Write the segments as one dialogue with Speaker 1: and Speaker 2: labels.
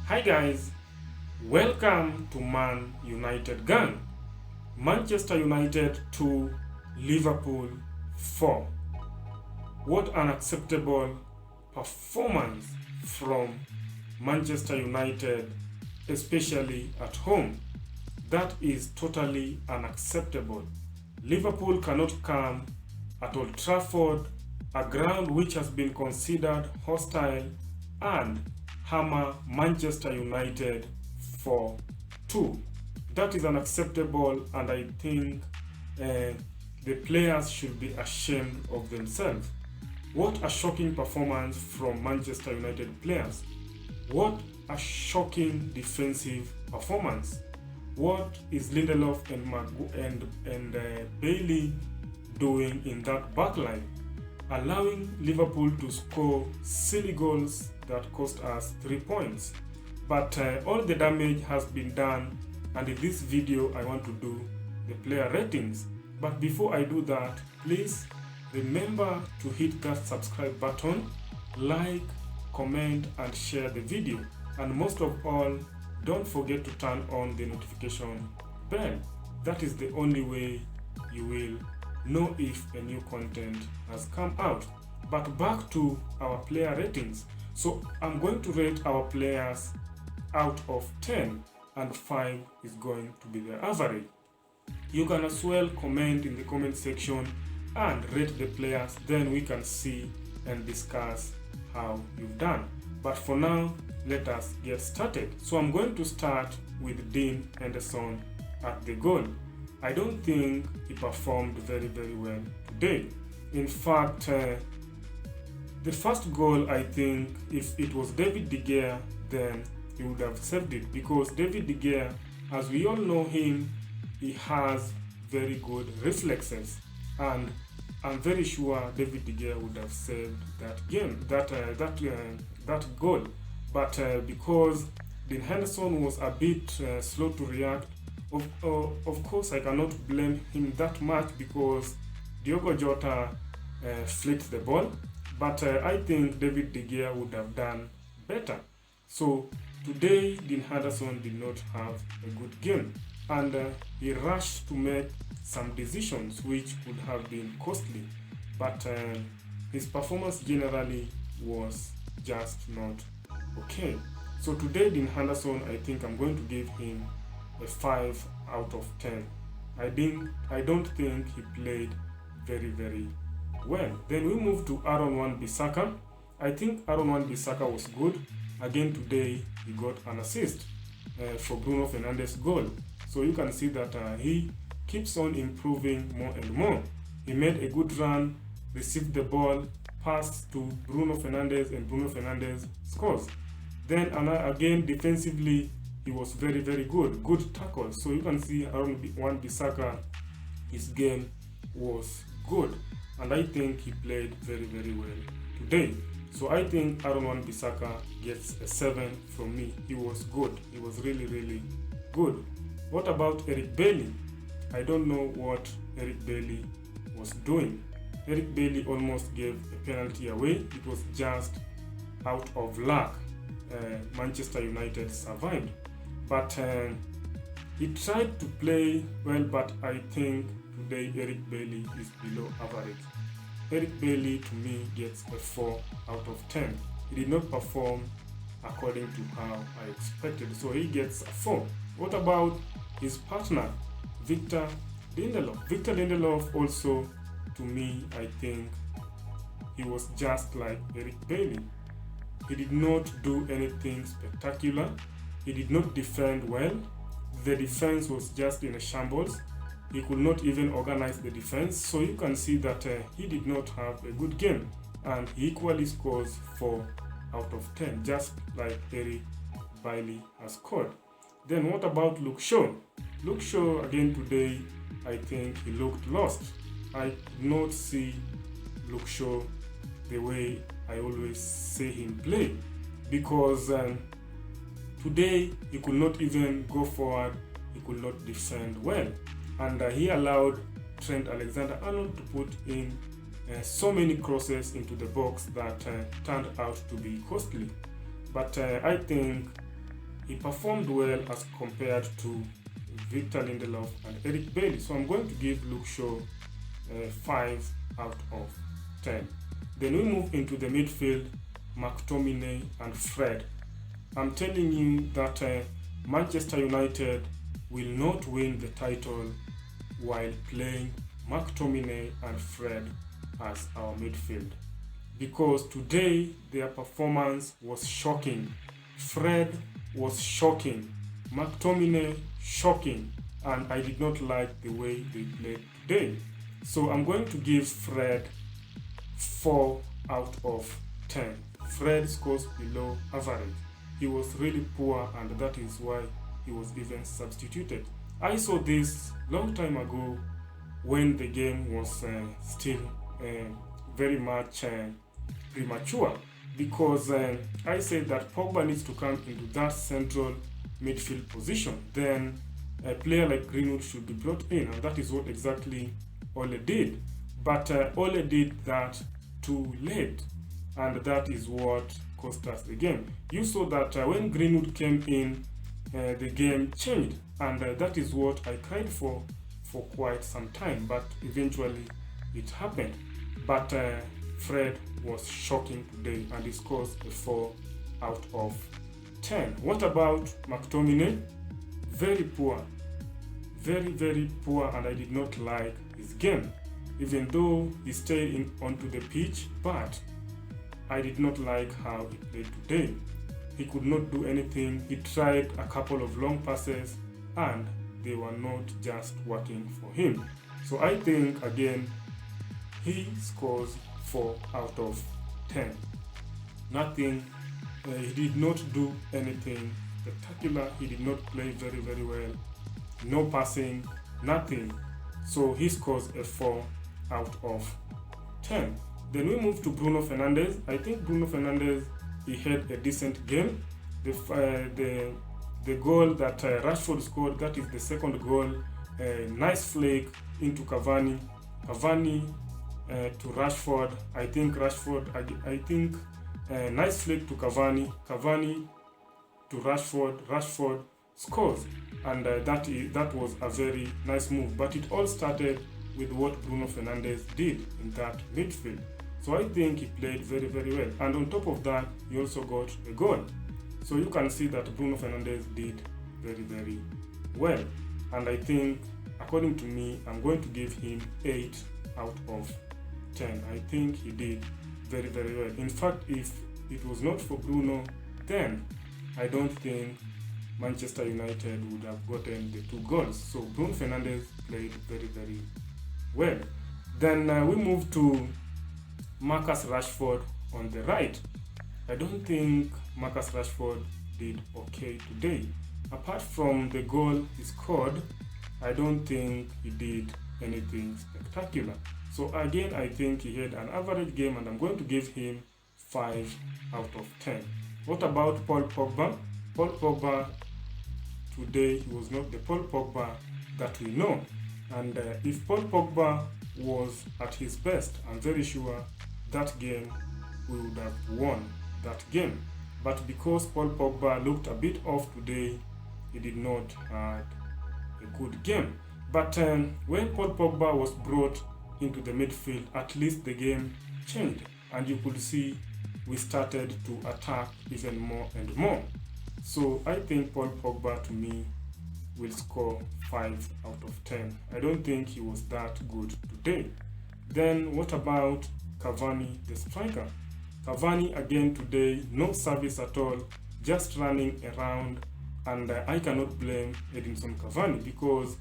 Speaker 1: Hi guys, welcome to Man United Gang. Manchester United 2, Liverpool 4. What an acceptable performance from Manchester United, especially at home. That is totally unacceptable. Liverpool cannot come at Old Trafford, a ground which has been considered hostile, and hammer Manchester United 4-2. That is unacceptable, and I think the players should be ashamed of themselves. What a shocking performance from Manchester United players. What a shocking defensive performance. What is Lindelof and Bailey doing in that backline? Allowing Liverpool to score silly goals that cost us 3 points. But all the damage has been done, and in this video I want to do the player ratings. But before I do that, please remember to hit that subscribe button, like, comment and share the video, and most of all, don't forget to turn on the notification bell. That is the only way you will know if a new content has come out. But back to our player ratings. So I'm going to rate our players out of 10, and 5 is going to be the average. You can as well comment in the comment section and rate the players, then we can see and discuss how you've done. But for now, let us get started. So I'm going to start with Dean Henderson at the goal. I don't think he performed very well today. In fact, the first goal, I think if it was David De Gea, then he would have saved it, because David De Gea, as we all know him, he has very good reflexes, and I'm very sure David De Gea would have saved that game, that goal. But because Dean Henderson was a bit slow to react, of course I cannot blame him that much, because Diogo Jota flicked the ball. But I think David De Gea would have done better. So today Dean Henderson did not have a good game, and he rushed to make some decisions which could have been costly. But his performance generally was just not okay. So today Dean Henderson, I think I'm going to give him a 5 out of 10. I don't think he played very well. Then we move to Aaron Wan-Bissaka. I think Aaron Wan-Bissaka was good. Again today he got an assist for Bruno Fernandes' goal. So you can see that he keeps on improving more and more. He made a good run, received the ball, passed to Bruno Fernandes, and Bruno Fernandes scores. Then again defensively he was very good. Good tackles. So you can see Aaron Wan-Bissaka, his game was good, and I think he played very well today. So I think Aaron Wan-Bissaka gets a 7 from me. He was good. He was really good. What about Eric Bailly? I don't know what Eric Bailly was doing. Eric Bailly almost gave a penalty away. It was just out of luck. Manchester United survived. But he tried to play well, but I think today Eric Bailly is below average. Eric Bailly to me gets a 4 out of 10. He did not perform according to how I expected, so he gets a 4. What about his partner, Victor Lindelof? Victor Lindelof also, to me, I think he was just like Eric Bailly. He did not do anything spectacular. He did not defend well. The defense was just in a shambles. He could not even organize the defense. So you can see that he did not have a good game. And he equally scores 4 out of 10, just like Eric Bailly has scored. Then what about Luke Shaw? Luke Shaw again today, I think he looked lost. I did not see Luke Shaw the way I always see him play, because today he could not even go forward, he could not defend well, and he allowed Trent Alexander-Arnold to put in so many crosses into the box that turned out to be costly. But I think he performed well as compared to Victor Lindelof and Eric Bailly. So I'm going to give Luke Shaw 5 out of 10. Then we move into the midfield, McTominay and Fred. I'm telling you that Manchester United will not win the title while playing McTominay and Fred as our midfield, because today their performance was shocking. Fred was shocking, McTominay shocking, and I did not like the way they played today. So I'm going to give Fred 4 out of 10. Fred scores below average. He was really poor, and that is why he was even substituted. I saw this long time ago when the game was still very much premature, because I said that Pogba needs to come into that central midfield position. Then a player like Greenwood should be brought in, and that is what exactly Ole did. But Ole did that too late, and that is what cost us the game. You saw that when Greenwood came in, the game changed, and that is what I cried for quite some time, but eventually it happened. But Fred was shocking today, and he scores a 4 out of 10. What about McTominay? Very poor, very poor, and I did not like his game, even though he stayed onto the pitch, but I did not like how he played today. He could not do anything. He tried a couple of long passes and they were not just working for him. So I think again he scores 4 out of 10. Nothing, he did not do anything spectacular. He did not play very well. No passing, nothing. So he scores a 4 out of 10. Then we move to Bruno Fernandes. I think Bruno Fernandes, he had a decent game. The goal that Rashford scored, that is the second goal. Nice flick into Cavani. Cavani to Rashford. I think nice flick to Cavani. Cavani to Rashford. Rashford scores, and that was a very nice move. But it all started with what Bruno Fernandes did in that midfield. So I think he played very well, and on top of that he also got a goal. So you can see that Bruno Fernandes did very well, and I think, according to me, I'm going to give him 8 out of 10. I think he did very well. In fact, if it was not for Bruno, then I don't think Manchester United would have gotten the 2 goals. So Bruno Fernandes played very well. Then we move to Marcus Rashford on the right. I don't think Marcus Rashford did okay today. Apart from the goal he scored, I don't think he did anything spectacular. So again, I think he had an average game, and I'm going to give him 5 out of 10. What about Paul Pogba? Paul Pogba today, he was not the Paul Pogba that we know. And if Paul Pogba was at his best, I'm very sure that game we would have won that game. But because Paul Pogba looked a bit off today, he did not have a good game. But when Paul Pogba was brought into the midfield, at least the game changed, and you could see we started to attack even more and more. So I think Paul Pogba, to me, will score 5 out of 10. I don't think he was that good today. Then what about Cavani, the striker? Cavani again today, no service at all, just running around, and I cannot blame Edinson Cavani, because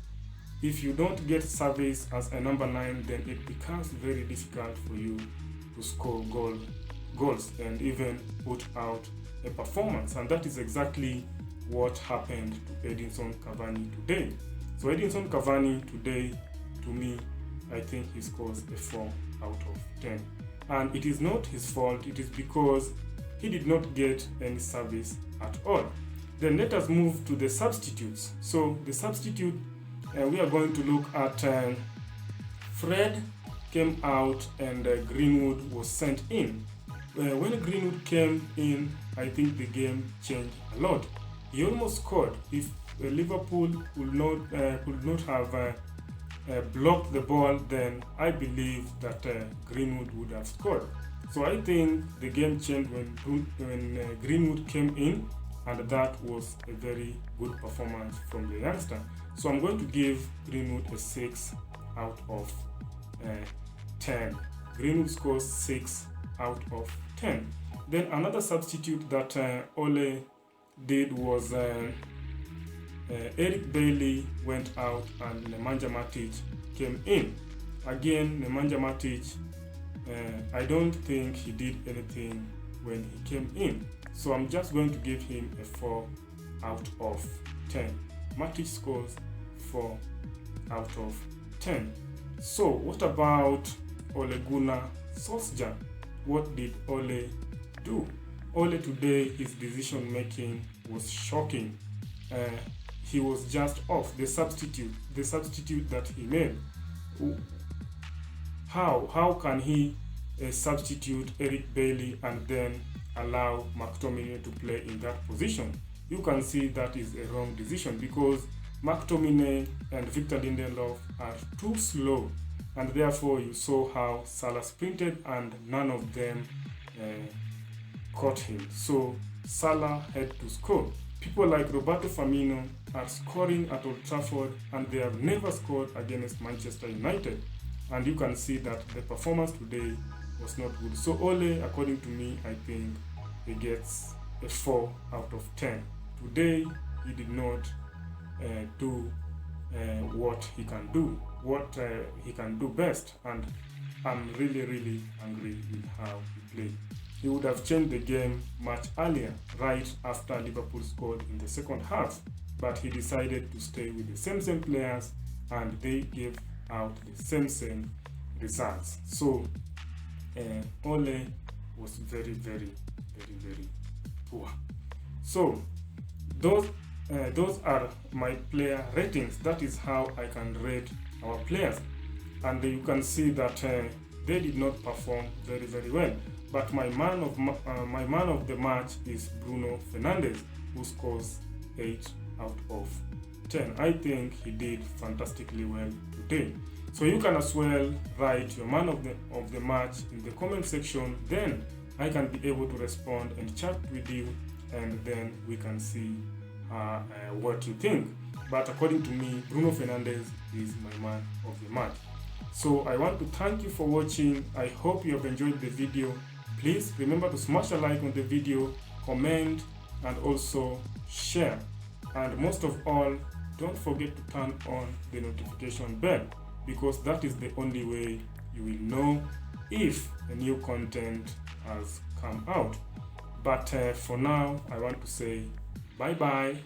Speaker 1: if you don't get service as a number 9, then it becomes very difficult for you to score goals and even put out a performance, and that is exactly what happened to Edinson Cavani today. So Edinson Cavani today, to me, I think he scores a 4 out of 10. And it is not his fault, it is because he did not get any service at all. Then let us move to the substitutes. So the substitute, we are going to look at Fred came out and Greenwood was sent in. When Greenwood came in, I think the game changed a lot. He almost scored. If Liverpool could not have blocked the ball, then I believe that Greenwood would have scored. So I think the game changed when Greenwood came in, and that was a very good performance from the youngster. So I'm going to give Greenwood a 6 out of 10. Greenwood scores 6 out of 10. Then another substitute that Ole did was Eric Bailly went out and Nemanja Matic came in. Again, Nemanja Matic, I don't think he did anything when he came in. So I'm just going to give him a 4 out of 10. Matic scores 4 out of 10. So what about Ole Gunnar Solskjaer? What did Ole do? Ole today, his decision making was shocking. He was just off. The substitute that he made. How can he substitute Eric Bailly and then allow McTominay to play in that position? You can see that is a wrong decision, because McTominay and Victor Lindelof are too slow, and therefore you saw how Salah sprinted and none of them caught him. So Salah had to score. People like Roberto Firmino are scoring at Old Trafford, and they have never scored against Manchester United. And you can see that the performance today was not good. So Ole, according to me, I think he gets a 4 out of 10. Today, he did not do what he can do best, and I'm really angry with how he played. He would have changed the game much earlier, right after Liverpool scored in the second half, but he decided to stay with the same players, and they gave out the same results. So Ole was very poor. So those are my player ratings. That is how I can rate our players, and you can see that they did not perform very well. But my man of the match is Bruno Fernandes, who scores 8 out of 10. I think he did fantastically well today. So you can as well write your man of the match in the comment section. Then I can be able to respond and chat with you, and then we can see what you think. But according to me, Bruno Fernandes is my man of the match. So I want to thank you for watching. I hope you have enjoyed the video. Please remember to smash a like on the video, comment, and also share. And most of all, don't forget to turn on the notification bell, because that is the only way you will know if a new content has come out. But for now, I want to say bye bye.